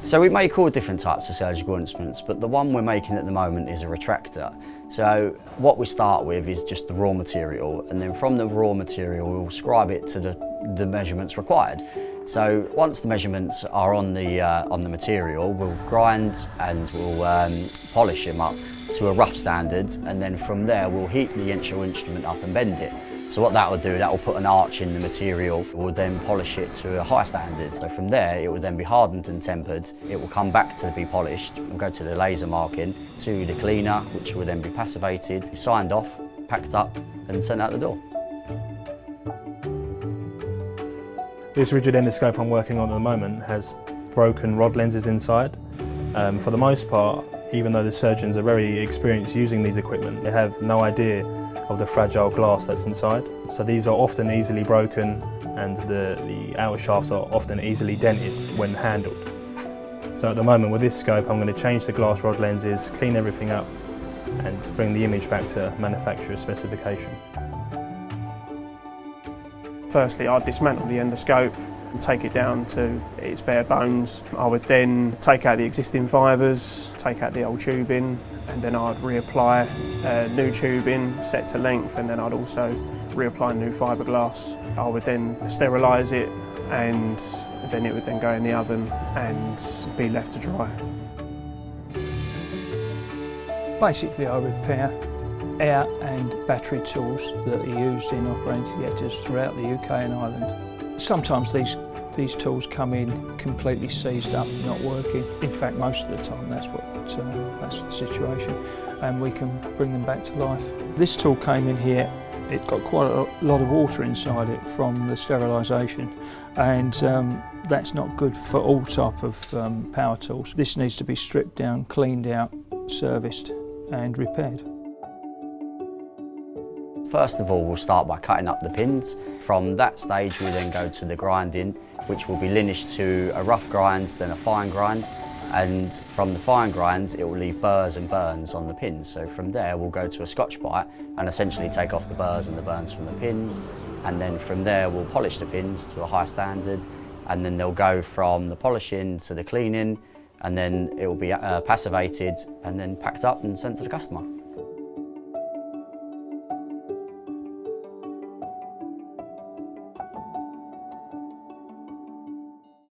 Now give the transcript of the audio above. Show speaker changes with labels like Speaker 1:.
Speaker 1: So we make all different types of surgical instruments, but the one we're making at the moment is a retractor. So what we start with is just the raw material, and then from the raw material we'll scribe it to the measurements required. So once the measurements are on the material, we'll grind and we'll polish them up to a rough standard, and then from there we'll heat the instrument up and bend it. So what that will do, that will put an arch in the material. We'll then polish it to a high standard. So from there, it will then be hardened and tempered. It will come back to be polished. We'll go to the laser marking, to the cleaner, which will then be passivated, signed off, packed up, and sent out the door.
Speaker 2: This rigid endoscope I'm working on at the moment has broken rod lenses inside. For the most part, even though the surgeons are very experienced using these equipment, they have no idea of the fragile glass that's inside. So these are often easily broken, and the outer shafts are often easily dented when handled. So at the moment with this scope I'm going to change the glass rod lenses, clean everything up and bring the image back to manufacturer's specification.
Speaker 3: Firstly, I'd dismantle the endoscope and take it down to its bare bones. I would then take out the existing fibres, take out the old tubing, and then I'd reapply new tubing set to length, and then I'd also reapply new fiberglass. I would then sterilise it, and then it would then go in the oven and be left to dry.
Speaker 4: Basically, I repair air and battery tools that are used in operating theatres throughout the UK and Ireland. Sometimes these tools come in completely seized up, not working. In fact, most of the time that's the situation, and we can bring them back to life. This tool came in here, it got quite a lot of water inside it from the sterilisation, and that's not good for all type of power tools. This needs to be stripped down, cleaned out, serviced and repaired.
Speaker 1: First of all, we'll start by cutting up the pins. From that stage, we then go to the grinding, which will be lineaged to a rough grind, then a fine grind. And from the fine grind, it will leave burrs and burns on the pins. So from there, we'll go to a Scotch bite and essentially take off the burrs and the burns from the pins. And then from there, we'll polish the pins to a high standard. And then they'll go from the polishing to the cleaning, and then it will be passivated and then packed up and sent to the customer.